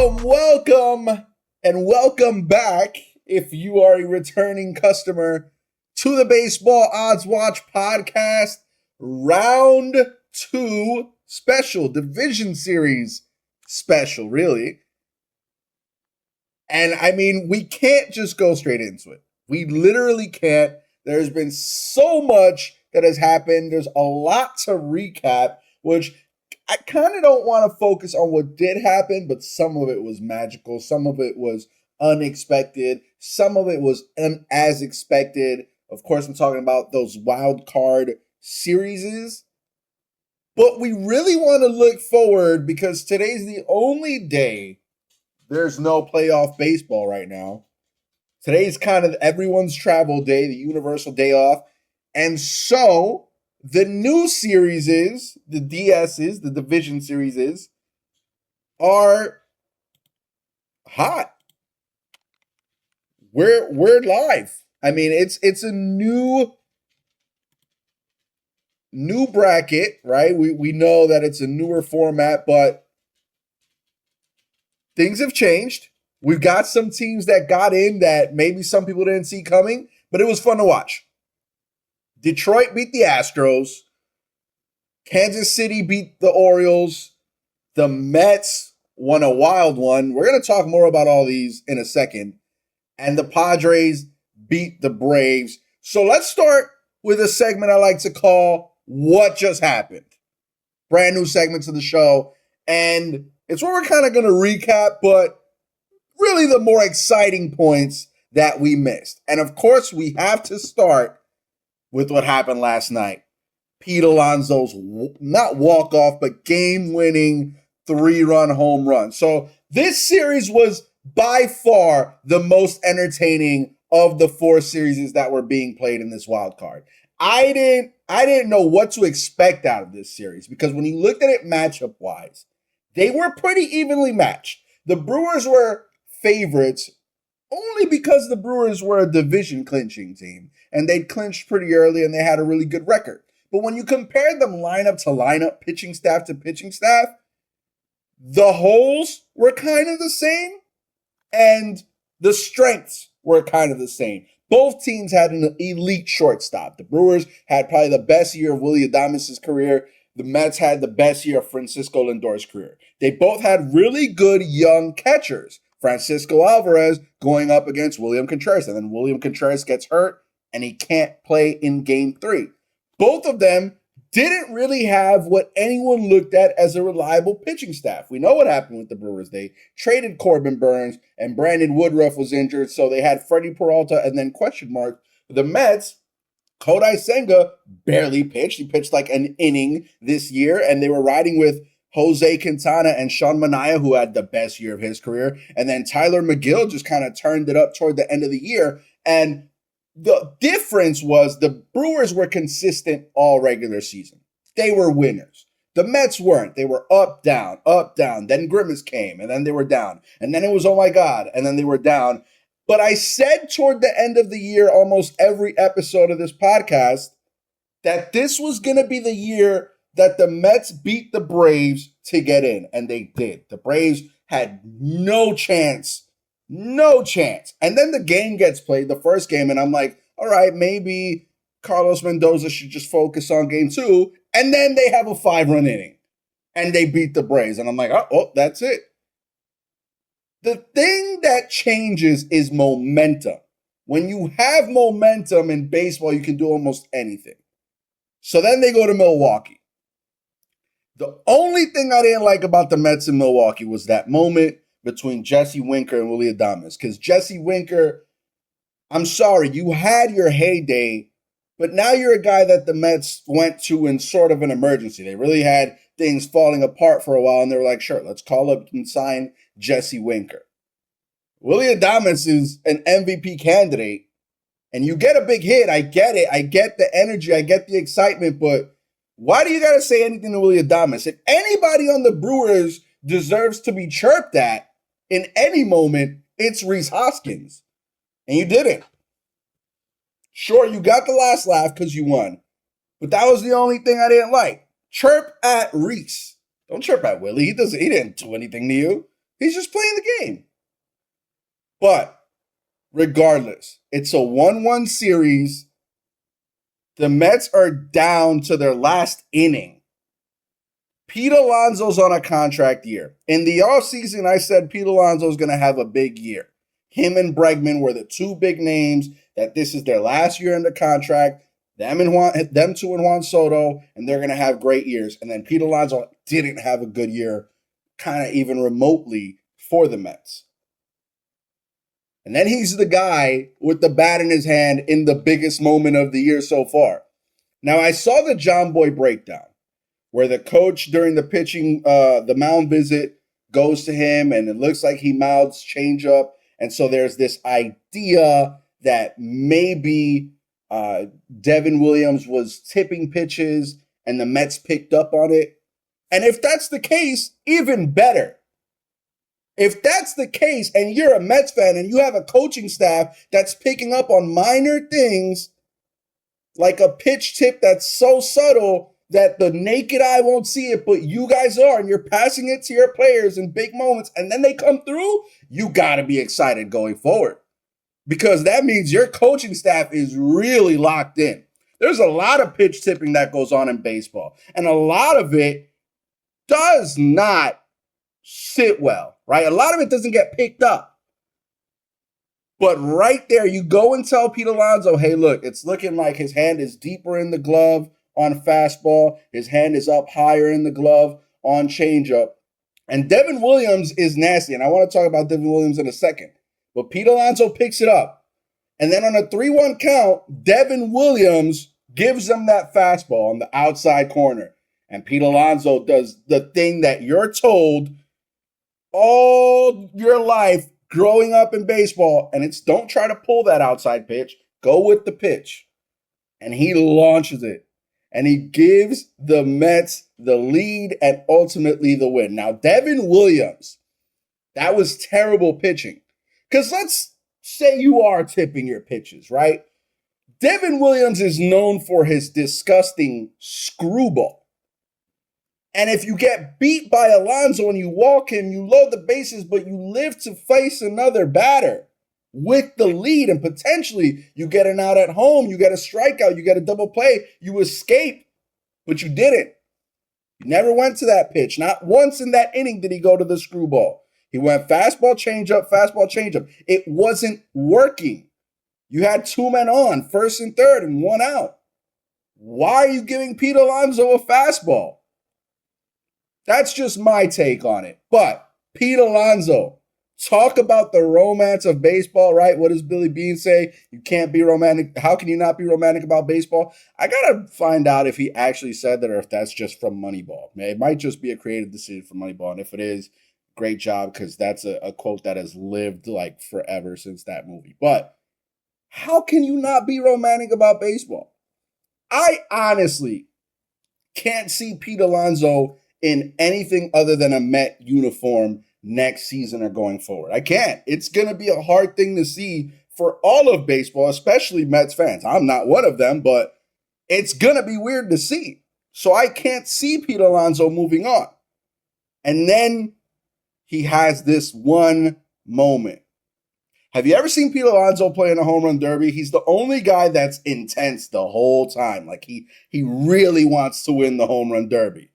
And welcome back if you are a returning customer to the Baseball Odds Watch podcast, round 2 special, division series special, really. And I mean, we can't just go straight into it. We literally can't. There's been so much that has happened. There's a lot to recap, which I kind of don't want to focus on what did happen, but some of it was magical. Some of it was unexpected. Some of it was as expected. Of course, I'm talking about those wild card series. But we really want to look forward because today's the only day there's no playoff baseball right now. Today's kind of everyone's travel day, the universal day off. And so the new series is, the DSs, the division series are hot. We're live. I mean, it's a new bracket, right? We know that it's a newer format, but things have changed. We've got some teams that got in that maybe some people didn't see coming, but it was fun to watch. Detroit beat the Astros. Kansas City beat the Orioles. The Mets won a wild one. We're going to talk more about all these in a second. And the Padres beat the Braves. So let's start with a segment I like to call What Just Happened. Brand new segment to the show. And it's where we're kind of going to recap, but really the more exciting points that we missed. And of course, we have to start with what happened last night. Pete Alonso's not walk-off, but game-winning 3-run home run. So this series was by far the most entertaining of the 4 series that were being played in this wild card. I didn't know what to expect out of this series because when you looked at it matchup-wise, they were pretty evenly matched. The Brewers were favorites only because the Brewers were a division clinching team and they'd clinched pretty early and they had a really good record. But when you compare them lineup to lineup, pitching staff to pitching staff, the holes were kind of the same and the strengths were kind of the same. Both teams had an elite shortstop. The Brewers had probably the best year of Willy Adames' career. The Mets had the best year of Francisco Lindor's career. They both had really good young catchers. Francisco Alvarez going up against William Contreras. And then William Contreras gets hurt and he can't play in game 3. Both of them didn't really have what anyone looked at as a reliable pitching staff. We know what happened with the Brewers. They traded Corbin Burns and Brandon Woodruff was injured. So they had Freddie Peralta and then question mark. The Mets, Kodai Senga barely pitched. He pitched like an inning this year and they were riding with Jose Quintana and Sean Manaea, who had the best year of his career. And then Tyler McGill just kind of turned it up toward the end of the year. And the difference was the Brewers were consistent all regular season. They were winners. The Mets weren't. They were up, down, up, down. Then Grimace came, and then they were down. And then it was, oh my God, and then they were down. But I said toward the end of the year, almost every episode of this podcast, that this was going to be the year that the Mets beat the Braves to get in, and they did. The Braves had no chance. No chance. And then the game gets played, the first game, and I'm like, all right, maybe Carlos Mendoza should just focus on game 2. And then they have a 5-run inning, and they beat the Braves. And I'm like, oh, that's it. The thing that changes is momentum. When you have momentum in baseball, you can do almost anything. So then they go to Milwaukee. The only thing I didn't like about the Mets in Milwaukee was that moment between Jesse Winker and Willy Adames. Because Jesse Winker, I'm sorry, you had your heyday, but now you're a guy that the Mets went to in sort of an emergency. They really had things falling apart for a while, and they were like, sure, let's call up and sign Jesse Winker. Willy Adames is an MVP candidate, and you get a big hit. I get it. I get the energy. I get the excitement, but why do you got to say anything to Willy Adames? If anybody on the Brewers deserves to be chirped at in any moment, it's Rhys Hoskins. And you didn't. Sure, you got the last laugh because you won. But that was the only thing I didn't like. Chirp at Rhys. Don't chirp at Willy. He didn't do anything to you. He's just playing the game. But regardless, it's a 1-1 series. The Mets are down to their last inning. Pete Alonso's on a contract year. In the offseason, I said Pete Alonso's going to have a big year. Him and Bregman were the two big names that this is their last year in the contract. Them two and Juan Soto, and they're going to have great years. And then Pete Alonso didn't have a good year, kind of even remotely, for the Mets. And then he's the guy with the bat in his hand in the biggest moment of the year so far. Now, I saw the John Boy breakdown where the coach during the pitching, the mound visit goes to him and it looks like he mouths changeup. And so there's this idea that maybe Devin Williams was tipping pitches and the Mets picked up on it. And if that's the case, even better. If that's the case and you're a Mets fan and you have a coaching staff that's picking up on minor things like a pitch tip that's so subtle that the naked eye won't see it, but you guys are, and you're passing it to your players in big moments, and then they come through, you got to be excited going forward. Because that means your coaching staff is really locked in. There's a lot of pitch tipping that goes on in baseball, and a lot of it does not sit well, right? A lot of it doesn't get picked up. But right there, you go and tell Pete Alonso, hey, look, it's looking like his hand is deeper in the glove on fastball. His hand is up higher in the glove on changeup. And Devin Williams is nasty, and I want to talk about Devin Williams in a second. But Pete Alonso picks it up. And then on a 3-1 count, Devin Williams gives him that fastball on the outside corner. And Pete Alonso does the thing that you're told all your life growing up in baseball, and it's don't try to pull that outside pitch. Go with the pitch. And he launches it. And he gives the Mets the lead and ultimately the win. Now, Devin Williams, that was terrible pitching. Because let's say you are tipping your pitches, right? Devin Williams is known for his disgusting screwball. And if you get beat by Alonso and you walk him, you load the bases, but you live to face another batter with the lead, and potentially you get an out at home, you get a strikeout, you get a double play, you escape, but you didn't. You never went to that pitch. Not once in that inning did he go to the screwball. He went fastball, changeup, fastball, changeup. It wasn't working. You had two men on, first and third, and one out. Why are you giving Pete Alonso a fastball? That's just my take on it. But Pete Alonso, talk about the romance of baseball, right? What does Billy Beane say? You can't be romantic. How can you not be romantic about baseball? I got to find out if he actually said that or if that's just from Moneyball. It might just be a creative decision from Moneyball. And if it is, great job, because that's a quote that has lived like forever since that movie. But how can you not be romantic about baseball? I honestly can't see Pete Alonso in anything other than a Met uniform next season or going forward. I can't. It's going to be a hard thing to see for all of baseball, especially Mets fans. I'm not one of them, but it's going to be weird to see. So I can't see Pete Alonso moving on. And then he has this one moment. Have you ever seen Pete Alonso play in a home run derby? He's the only guy that's intense the whole time. Like he really wants to win the home run derby.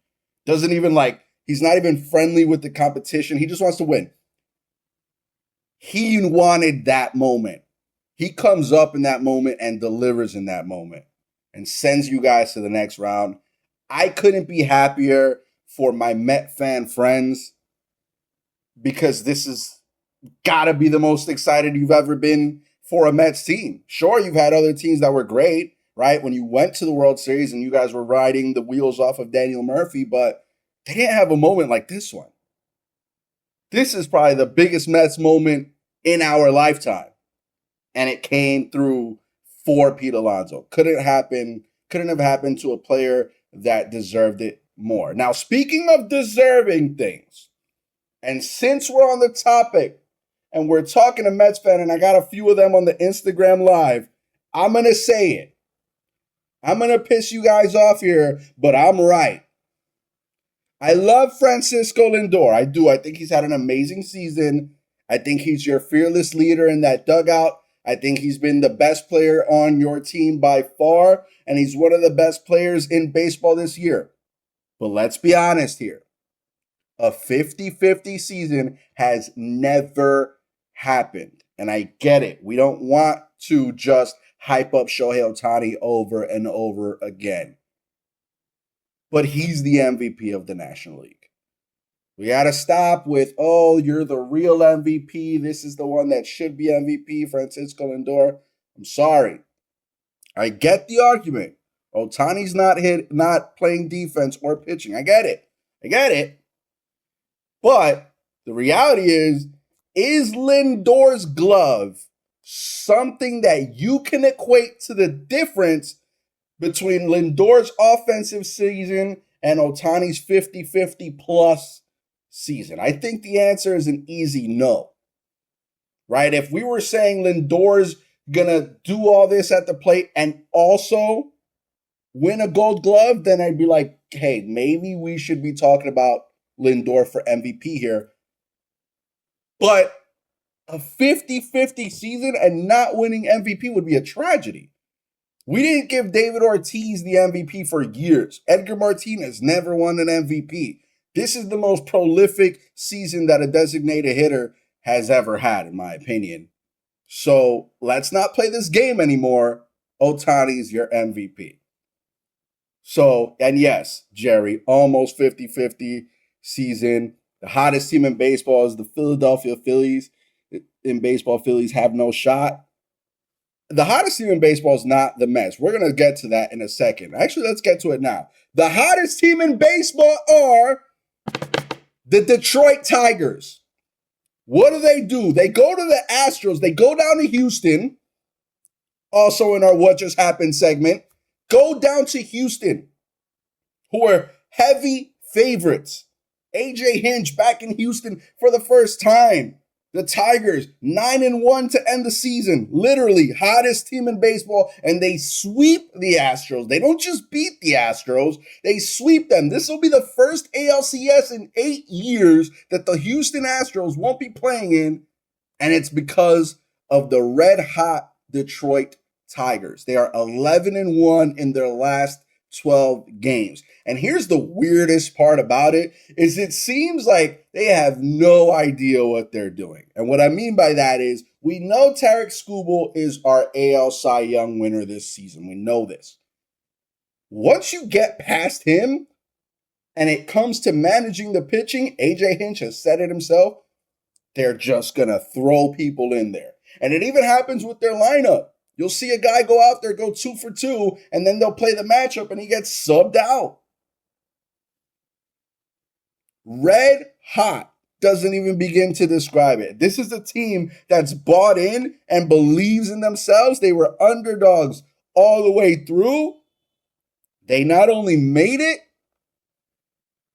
Doesn't even he's not even friendly with the competition. He just wants to win. He wanted that moment. He comes up in that moment and delivers in that moment and sends you guys to the next round. I couldn't be happier for my Met fan friends because this has got to be the most excited you've ever been for a Mets team. Sure, you've had other teams that were great, right? When you went to the World Series and you guys were riding the wheels off of Daniel Murphy, but they didn't have a moment like this one. This is probably the biggest Mets moment in our lifetime. And it came through for Pete Alonso. Couldn't have happened to a player that deserved it more. Now, speaking of deserving things, and since we're on the topic and we're talking to Mets fan, and I got a few of them on the Instagram Live, I'm going to say it. I'm going to piss you guys off here, but I'm right. I love Francisco Lindor. I do. I think he's had an amazing season. I think he's your fearless leader in that dugout. I think he's been the best player on your team by far, and he's one of the best players in baseball this year. But let's be honest here. A 50-50 season has never happened. And I get it. We don't want to just hype up Shohei Ohtani over and over again. But he's the MVP of the National League. We got to stop with, oh, you're the real MVP. This is the one that should be MVP, Francisco Lindor. I'm sorry. I get the argument. Ohtani's not playing defense or pitching. I get it. But the reality is Lindor's glove something that you can equate to the difference between Lindor's offensive season and Ohtani's 50-50 plus season? I think the answer is an easy no. Right? If we were saying Lindor's gonna do all this at the plate and also win a gold glove, then I'd be like, hey, maybe we should be talking about Lindor for MVP here. But a 50-50 season and not winning MVP would be a tragedy. We didn't give David Ortiz the MVP for years. Edgar Martinez never won an MVP. This is the most prolific season that a designated hitter has ever had, in my opinion. So let's not play this game anymore. Ohtani's your MVP. So, and yes, Jerry, almost 50-50 season. The hottest team in baseball is the Philadelphia Phillies. In baseball, Phillies have no shot. The hottest team in baseball is not the Mets. We're going to get to that in a second. Actually, let's get to it now. The hottest team in baseball are the Detroit Tigers. What do? They go to the Astros. They go down to Houston. Also in our What Just Happened segment. Go down to Houston, who are heavy favorites. AJ Hinch back in Houston for the first time. The Tigers, 9-1 to end the season. Literally, hottest team in baseball. And they sweep the Astros. They don't just beat the Astros. They sweep them. This will be the first ALCS in 8 years that the Houston Astros won't be playing in. And it's because of the red-hot Detroit Tigers. They are 11-1 in their last 12 games. And here's the weirdest part about it is it seems like they have no idea what they're doing. And what I mean by that is we know Tarik Skubal is our AL Cy Young winner this season. We know this. Once you get past him and it comes to managing the pitching, AJ Hinch has said it himself, they're just going to throw people in there. And it even happens with their lineup. You'll see a guy go out there, go 2 for 2, and then they'll play the matchup and he gets subbed out. Red hot doesn't even begin to describe it. This is a team that's bought in and believes in themselves. They were underdogs all the way through. They not only made it,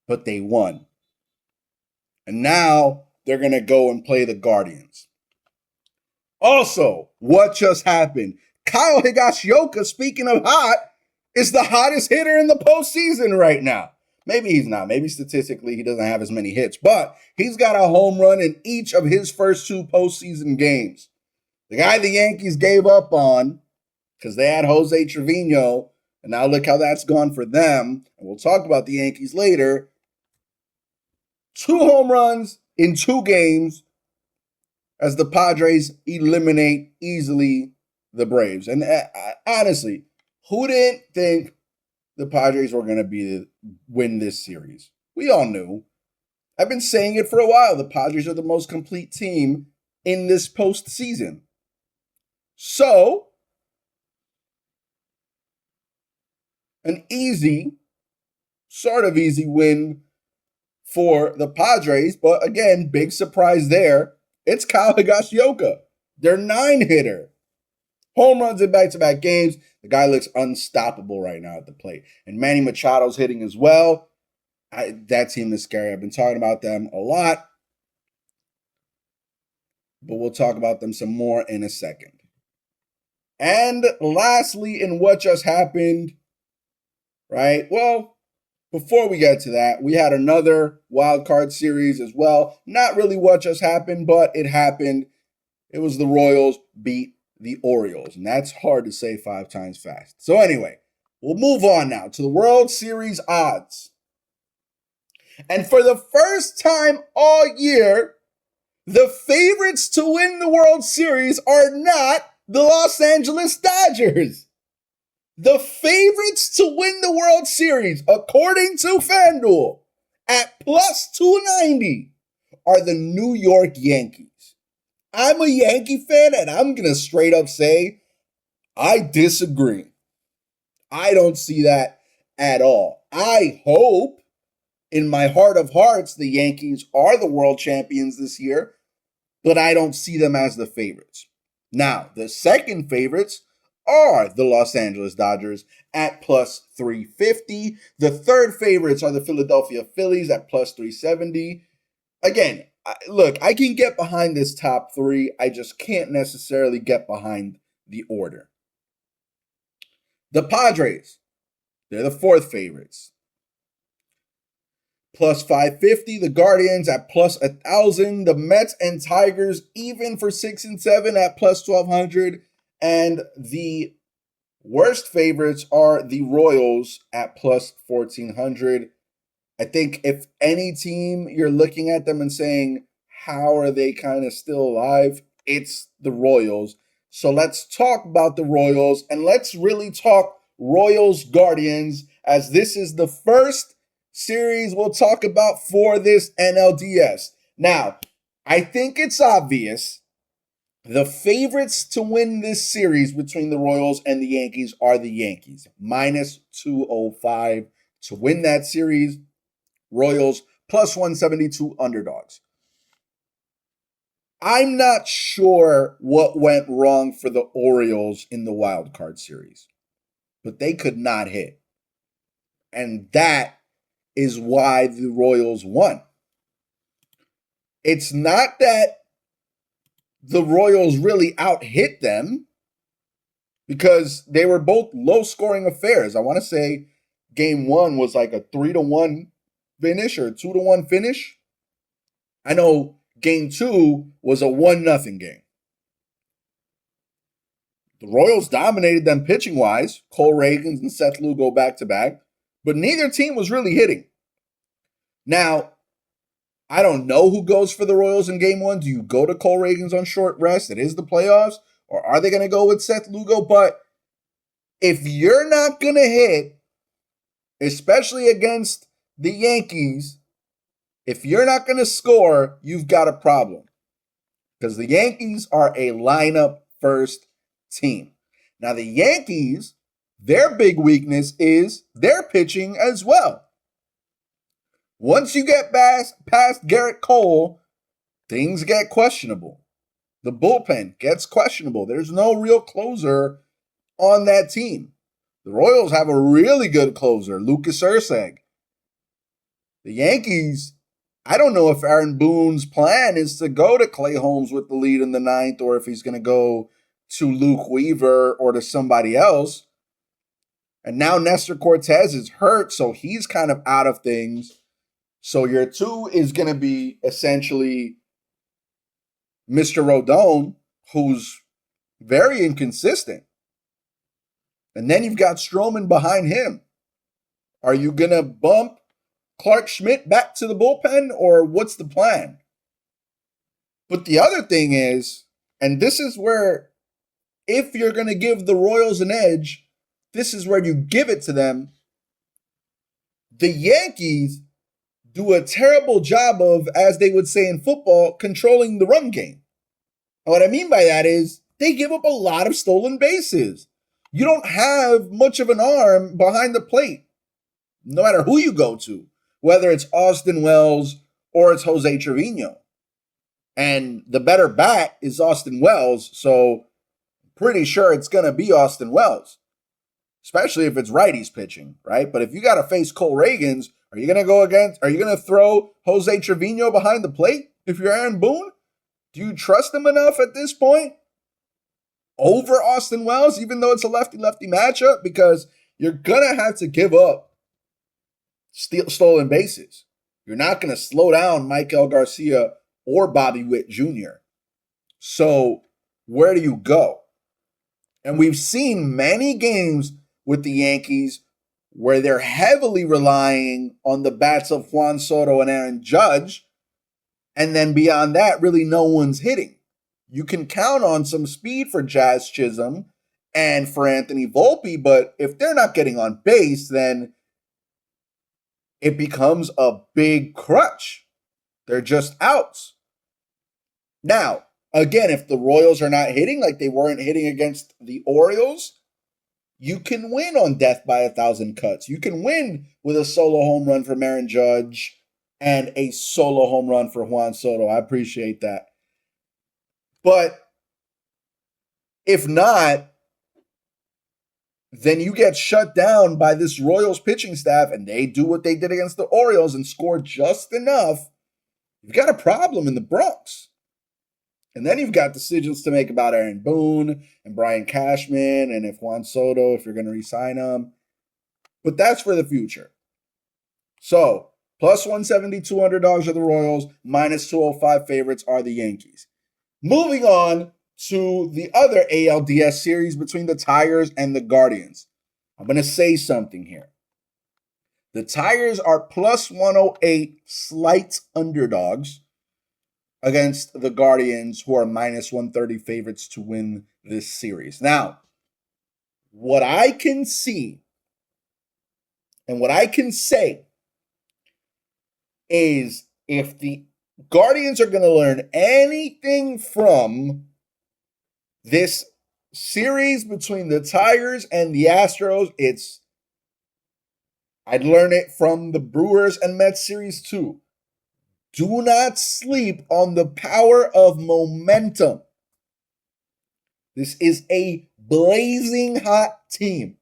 but they won. And now they're going to go and play the Guardians. Also, what just happened? Kyle Higashioka, speaking of hot, is the hottest hitter in the postseason right now. Maybe he's not. Maybe statistically he doesn't have as many hits, but he's got a home run in each of his first 2 postseason games. The guy the Yankees gave up on because they had Jose Trevino, and now look how that's gone for them. And we'll talk about the Yankees later. 2 home runs in 2 games as the Padres eliminate easily the Braves. And honestly, who didn't think the Padres were going to win this series? We all knew. I've been saying it for a while. The Padres are the most complete team in this postseason. So, an sort of easy win for the Padres. But again, big surprise there. It's Kyle Higashioka, their 9-hitter. Home runs in back-to-back games. The guy looks unstoppable right now at the plate. And Manny Machado's hitting as well. That team is scary. I've been talking about them a lot. But we'll talk about them some more in a second. And lastly, in what just happened, right? Well, before we get to that, we had another wild card series as well. Not really what just happened, but it happened. It was the Royals beat the Orioles, and that's hard to say 5 times fast. So anyway, we'll move on now to the World Series odds. And for the first time all year, the favorites to win the World Series are not the Los Angeles Dodgers. The favorites to win the World Series, according to FanDuel, at plus 290, are the New York Yankees. I'm a Yankee fan, and I'm going to straight up say I disagree. I don't see that at all. I hope, in my heart of hearts, the Yankees are the world champions this year, but I don't see them as the favorites. Now, the second favorites are the Los Angeles Dodgers at plus 350. The third favorites are the Philadelphia Phillies at plus 370. Again, look, I can get behind this top 3. I just can't necessarily get behind the order. The Padres, they're the fourth favorites. Plus 550. The Guardians at plus 1,000. The Mets and Tigers even for 6 and 7 at plus 1,200. And the worst favorites are the Royals at plus 1,400. I think if any team you're looking at them and saying, how are they kind of still alive? It's the Royals. So let's talk about the Royals, and let's really talk Royals Guardians, as this is the first series we'll talk about for this NLDS. Now, I think it's obvious the favorites to win this series between the Royals and the Yankees are the Yankees. Minus 205 to win that series. Royals plus 172 underdogs. I'm not sure what went wrong for the Orioles in the wild card series, but they could not hit. And that is why the Royals won. It's not that the Royals really out-hit them, because they were both low-scoring affairs. I want to say game 1 was like a 3-1 finish or 2-1 finish. I know game 2 was a 1-0 game. The Royals dominated them pitching-wise. Cole Ragans and Seth Lugo back-to-back. But neither team was really hitting. Now, I don't know who goes for the Royals in game 1. Do you go to Cole Ragans on short rest? It is the playoffs. Or are they going to go with Seth Lugo? But if you're not going to hit, especially against the Yankees, if you're not going to score, you've got a problem. Because the Yankees are a lineup first team. Now, the Yankees, their big weakness is their pitching as well. Once you get past Garrett Cole, things get questionable. The bullpen gets questionable. There's no real closer on that team. The Royals have a really good closer, Lucas Erceg. The Yankees, I don't know if Aaron Boone's plan is to go to Clay Holmes with the lead in the 9th, or if he's going to go to Luke Weaver or to somebody else. And now Nestor Cortez is hurt, so he's kind of out of things. So your 2 is going to be essentially Mr. Rodon, who's very inconsistent. And then you've got Stroman behind him. Are you going to bump Clark Schmidt back to the bullpen, or what's the plan? But the other thing is, and this is where, if you're going to give the Royals an edge, this is where you give it to them. The Yankees do a terrible job of, as they would say in football, controlling the run game. And what I mean by that is they give up a lot of stolen bases. You don't have much of an arm behind the plate, no matter who you go to, whether it's Austin Wells or it's Jose Trevino. And the better bat is Austin Wells, so I'm pretty sure it's going to be Austin Wells, especially if it's righties pitching, right? But if you got to face Cole Ragans, are you going to throw Jose Trevino behind the plate if you're Aaron Boone? Do you trust him enough at this point over Austin Wells, even though it's a lefty-lefty matchup? Because you're going to have to give up stolen bases. You're not going to slow down Michael Garcia or Bobby Witt Jr. So where do you go? And we've seen many games with the Yankees where they're heavily relying on the bats of Juan Soto and Aaron Judge. And then beyond that, really no one's hitting. You can count on some speed for Jazz Chisholm and for Anthony Volpe, but if they're not getting on base, then it becomes a big crutch. They're just outs. Now, again, if the Royals are not hitting like they weren't hitting against the Orioles, you can win on death by 1,000 cuts. You can win with a solo home run from Aaron Judge and a solo home run for Juan Soto. I appreciate that. But if not, then you get shut down by this Royals pitching staff and they do what they did against the Orioles and score just enough. You've got a problem in the Bronx. And then you've got decisions to make about Aaron Boone and Brian Cashman and if Juan Soto, if you're going to re-sign him. But that's for the future. So, plus 170, $200 are the Royals, minus 205 favorites are the Yankees. Moving on to the other ALDS series between the Tigers and the Guardians. I'm going to say something here. The Tigers are plus 108 slight underdogs against the Guardians, who are minus 130 favorites to win this series. Now, what I can see and what I can say is if the Guardians are going to learn anything from this series between the Tigers and the Astros, I'd learn it from the Brewers and Mets series too. Do not sleep on the power of momentum. This is a blazing hot team.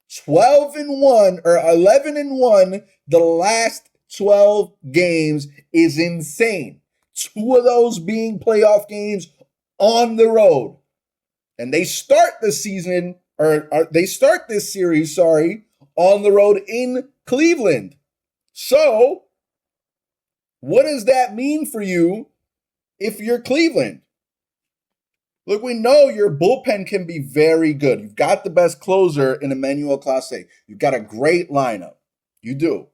12-1 or 11-1 the last 12 games is insane. 2 of those being playoff games on the road. And they start the season, or they start this series, on the road in Cleveland. So, what does that mean for you if you're Cleveland? Look, we know your bullpen can be very good. You've got the best closer in Emmanuel Clase. You've got a great lineup. You do.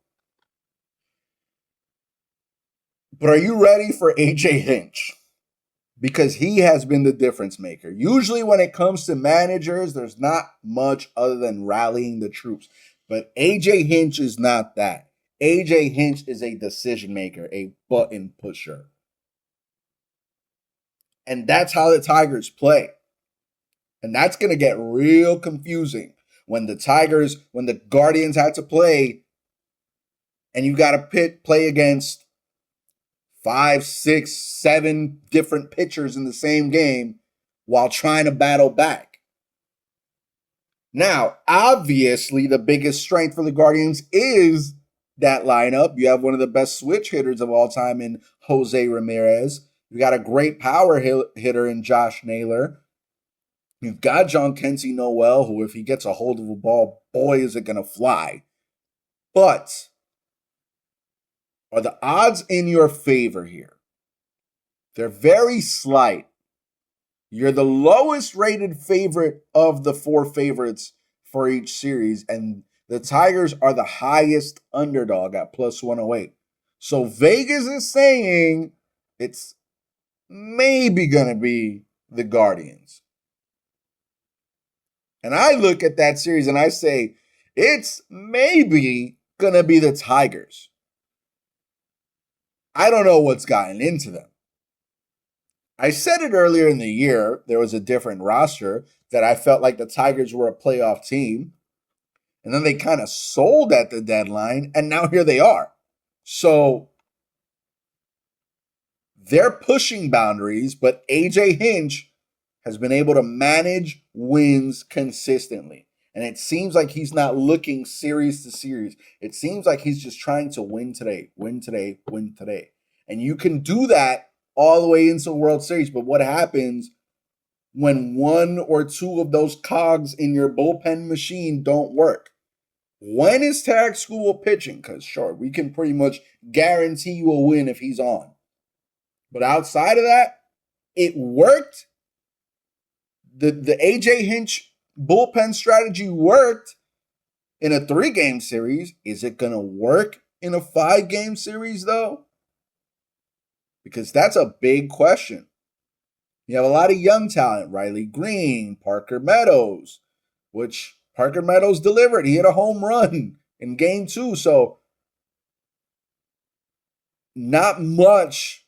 But are you ready for AJ Hinch? Because he has been the difference maker. Usually when it comes to managers, there's not much other than rallying the troops. But AJ Hinch is not that. AJ Hinch is a decision maker, a button pusher. And that's how the Tigers play. And that's going to get real confusing when the Guardians had to play and you got to play against 5, 6, 7 different pitchers in the same game while trying to battle back. Now, obviously, the biggest strength for the Guardians is that lineup. You have one of the best switch hitters of all time in Jose Ramirez. You got a great power hitter in Josh Naylor. You've got Jhonkensy Noel, who, if he gets a hold of a ball, boy, is it going to fly. But are the odds in your favor here? They're very slight. You're the lowest rated favorite of the 4 favorites for each series, and the Tigers are the highest underdog at plus 108. So Vegas is saying it's maybe going to be the Guardians. And I look at that series and I say, it's maybe going to be the Tigers. I don't know what's gotten into them. I said it earlier in the year, there was a different roster, that I felt like the Tigers were a playoff team. And then they kind of sold at the deadline, and now here they are. So they're pushing boundaries, but AJ Hinch has been able to manage wins consistently. And it seems like he's not looking series to series. It seems like he's just trying to win today, win today, win today. And you can do that all the way into the World Series. But what happens when 1 or 2 of those cogs in your bullpen machine don't work? When is Tarek School pitching? Because sure, we can pretty much guarantee you a win if he's on. But outside of that, it worked. The AJ Hinch bullpen strategy worked in a 3-game series. Is it going to work in a 5-game series, though? Because that's a big question. You have a lot of young talent, Riley Green, Parker Meadows, which Parker Meadows delivered. He hit a home run in game 2. So not much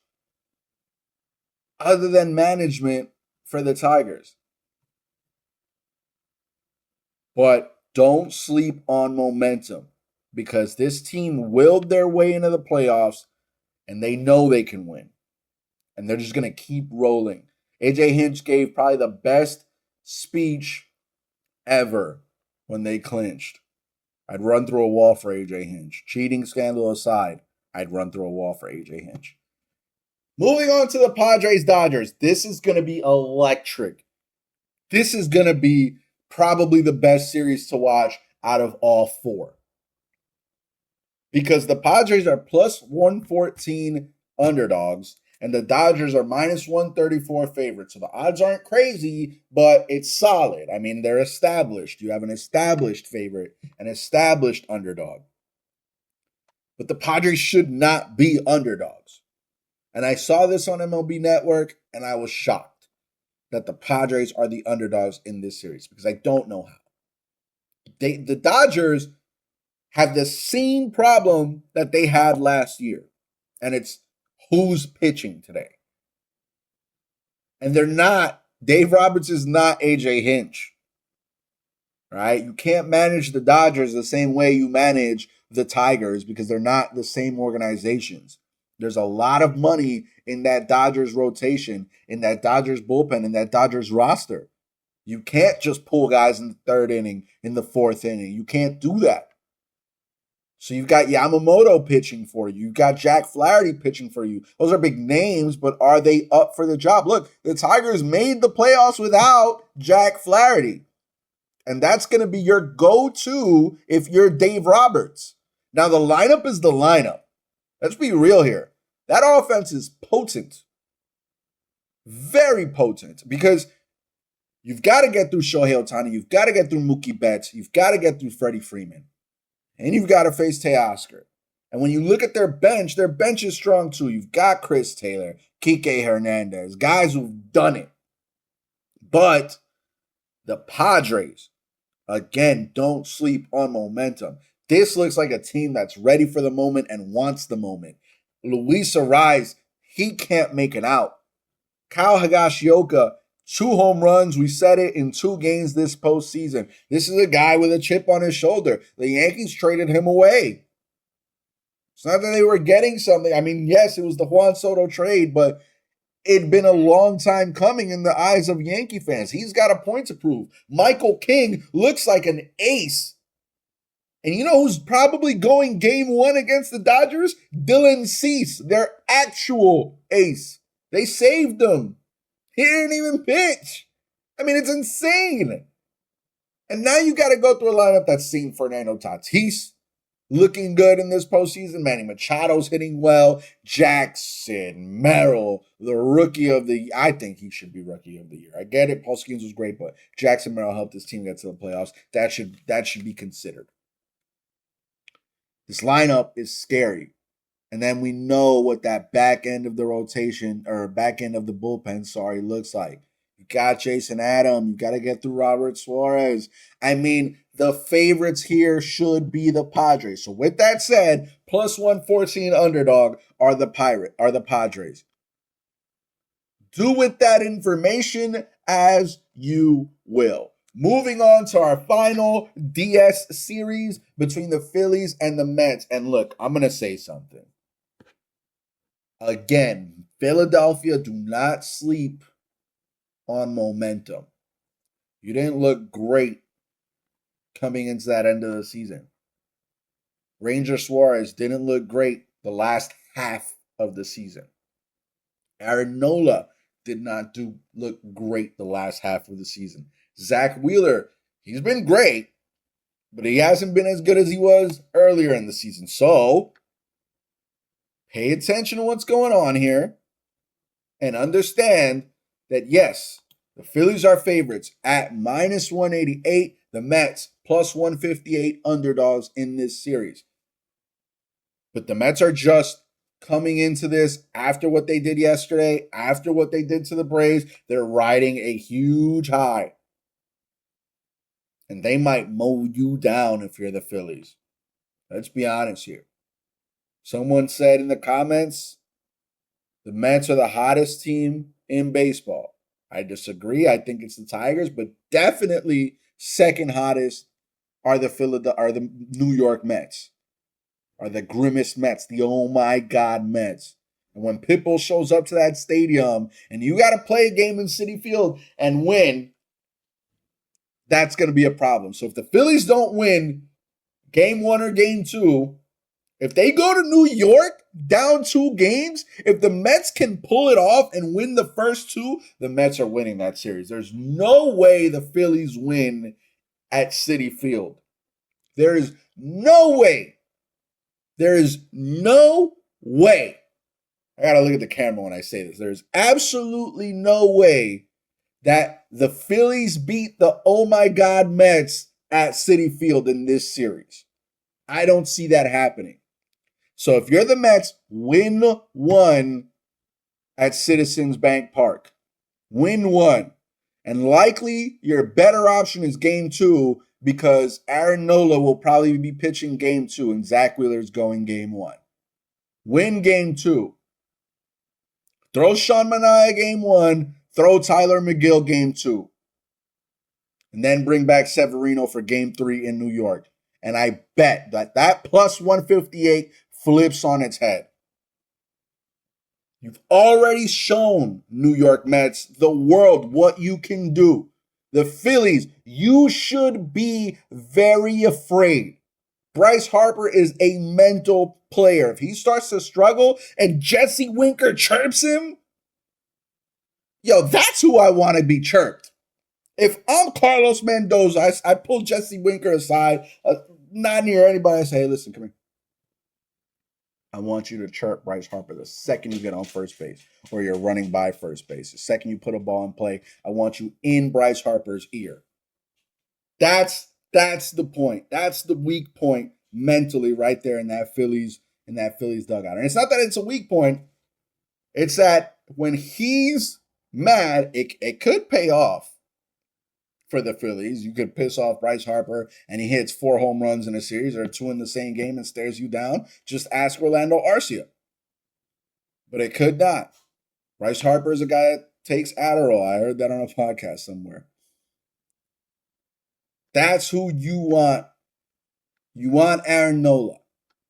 other than management for the Tigers. But don't sleep on momentum, because this team willed their way into the playoffs and they know they can win. And they're just going to keep rolling. AJ Hinch gave probably the best speech ever when they clinched. I'd run through a wall for AJ Hinch. Cheating scandal aside, I'd run through a wall for AJ Hinch. Moving on to the Padres-Dodgers. This is going to be electric. This is going to be probably the best series to watch out of all 4. Because the Padres are plus 114 underdogs, and the Dodgers are minus 134 favorites. So the odds aren't crazy, but it's solid. I mean, they're established. You have an established favorite, an established underdog. But the Padres should not be underdogs. And I saw this on MLB Network, and I was shocked that the Padres are the underdogs in this series, because I don't know how. The Dodgers have the same problem that they had last year, and it's who's pitching today. And they're not, Dave Roberts is not AJ Hinch. Right? You can't manage the Dodgers the same way you manage the Tigers, because they're not the same organizations. There's a lot of money in that Dodgers rotation, in that Dodgers bullpen, in that Dodgers roster. You can't just pull guys in the 3rd inning, in the 4th inning. You can't do that. So you've got Yamamoto pitching for you. You've got Jack Flaherty pitching for you. Those are big names, but are they up for the job? Look, the Tigers made the playoffs without Jack Flaherty. And that's going to be your go-to if you're Dave Roberts. Now, the lineup is the lineup. Let's be real here. That offense is potent. Very potent. Because you've got to get through Shohei Ohtani. You've got to get through Mookie Betts. You've got to get through Freddie Freeman. And you've got to face Teoscar. And when you look at their bench is strong too. You've got Chris Taylor, Kike Hernandez, guys who've done it. But the Padres, again, don't sleep on momentum. This looks like a team that's ready for the moment and wants the moment. Luis Arraez, he can't make it out. Kyle Higashioka, 2 home runs. We said it in 2 games this postseason. This is a guy with a chip on his shoulder. The Yankees traded him away. It's not that they were getting something. I mean, yes, it was the Juan Soto trade, but it'd been a long time coming in the eyes of Yankee fans. He's got a point to prove. Michael King looks like an ace. And you know who's probably going game 1 against the Dodgers? Dylan Cease, their actual ace. They saved him. He didn't even pitch. I mean, it's insane. And now you got to go through a lineup that's seen Fernando Tatis looking good in this postseason. Manny Machado's hitting well. Jackson Merrill, the rookie of the year. I think he should be rookie of the year. I get it. Paul Skeens was great, but Jackson Merrill helped his team get to the playoffs. That should be considered. This lineup is scary. And then we know what that back end of the rotation, or back end of the bullpen, looks like. You got Jason Adam. You got to get through Robert Suarez. I mean, the favorites here should be the Padres. So with that said, plus 114 underdog are the Padres. Do with that information as you will. Moving on to our final DS series between the Phillies and the Mets. And look, I'm going to say something. Again, Philadelphia, do not sleep on momentum. You didn't look great coming into that end of the season. Ranger Suarez didn't look great the last half of the season. Aaron Nola did not look great the last half of the season. Zach Wheeler, he's been great, But he hasn't been as good as he was earlier in the season. So pay attention to what's going on here and understand that, yes, the Phillies are favorites at minus 188. The Mets plus 158 underdogs in this series. But the Mets are just coming into this after what they did yesterday, after what they did to the Braves. They're riding a huge high. And they might mow you down if you're the Phillies. Let's be honest here. Someone said in the comments, the Mets are the hottest team in baseball. I disagree. I think it's the Tigers, but definitely second hottest are the New York Mets. Are the grimmest Mets, the oh my God Mets. And when Pitbull shows up to that stadium and you got to play a game in Citi Field and win, that's going to be a problem. So if the Phillies don't win game 1 or game 2, if they go to New York down 2 games, if the Mets can pull it off and win the first 2, the Mets are winning that series. There's no way the Phillies win at Citi Field. There is no way. There is no way. I got to look at the camera when I say this. There's absolutely no way that the Phillies beat the oh my God Mets at Citi Field in this series. I don't see that happening. So if you're the Mets, win 1 at Citizens Bank Park. Win 1. And likely your better option is game 2 because Aaron Nola will probably be pitching game 2 and Zach Wheeler's going game 1. Win game 2. Throw Sean Manaea game 1. Throw Tyler McGill game 2. And then bring back Severino for game 3 in New York. And I bet that plus 158 flips on its head. You've already shown New York Mets, the world, what you can do. The Phillies, you should be very afraid. Bryce Harper is a mental player. If he starts to struggle and Jesse Winker chirps him, that's who I want to be chirped. If I'm Carlos Mendoza, I pull Jesse Winker aside, not near anybody, I say, hey, listen, come here. I want you to chirp Bryce Harper the second you get on first base or you're running by first base. The second you put a ball in play, I want you in Bryce Harper's ear. That's the point. That's the weak point mentally right there in that Phillies dugout. And it's not that it's a weak point. It's that when he's mad, it could pay off for the Phillies. You could piss off Bryce Harper and he hits 4 home runs in a series or 2 in the same game and stares you down. Just ask Orlando Arcia. But it could not. Bryce Harper is a guy that takes Adderall. I heard that on a podcast somewhere. That's who you want. You want Aaron Nola.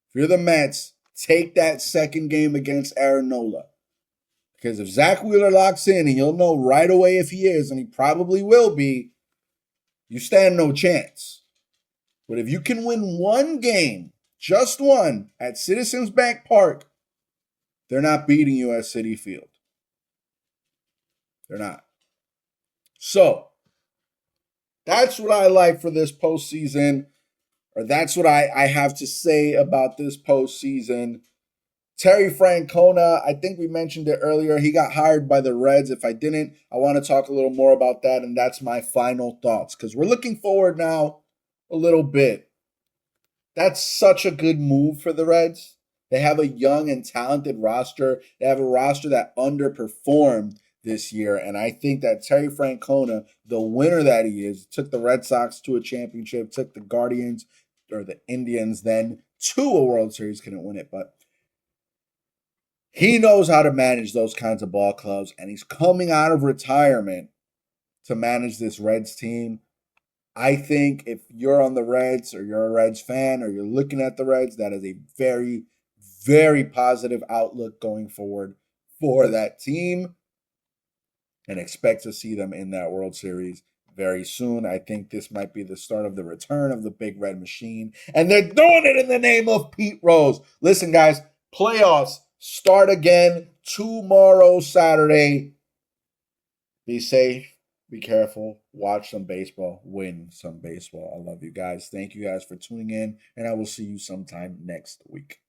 If you're the Mets, take that second game against Aaron Nola. Because if Zach Wheeler locks in, and you'll know right away if he is, and he probably will be, you stand no chance. But if you can win 1 game, just 1, at Citizens Bank Park, they're not beating you at Citi Field. They're not. So, that's what I like for this postseason, or that's what I have to say about this postseason. Terry Francona, I think we mentioned it earlier. He got hired by the Reds. If I didn't, I want to talk a little more about that, and that's my final thoughts because we're looking forward now a little bit. That's such a good move for the Reds. They have a young and talented roster. They have a roster that underperformed this year, and I think that Terry Francona, the winner that he is, took the Red Sox to a championship, took the Guardians or the Indians then to a World Series, couldn't win it, but he knows how to manage those kinds of ball clubs, and he's coming out of retirement to manage this Reds team. I think if you're on the Reds or you're a Reds fan or you're looking at the Reds, that is a very, very positive outlook going forward for that team, and expect to see them in that World Series very soon. I think this might be the start of the return of the Big Red Machine, and they're doing it in the name of Pete Rose. Listen, guys, playoffs start again tomorrow, Saturday. Be safe, be careful, watch some baseball, win some baseball. I love you guys. Thank you guys for tuning in, and I will see you sometime next week.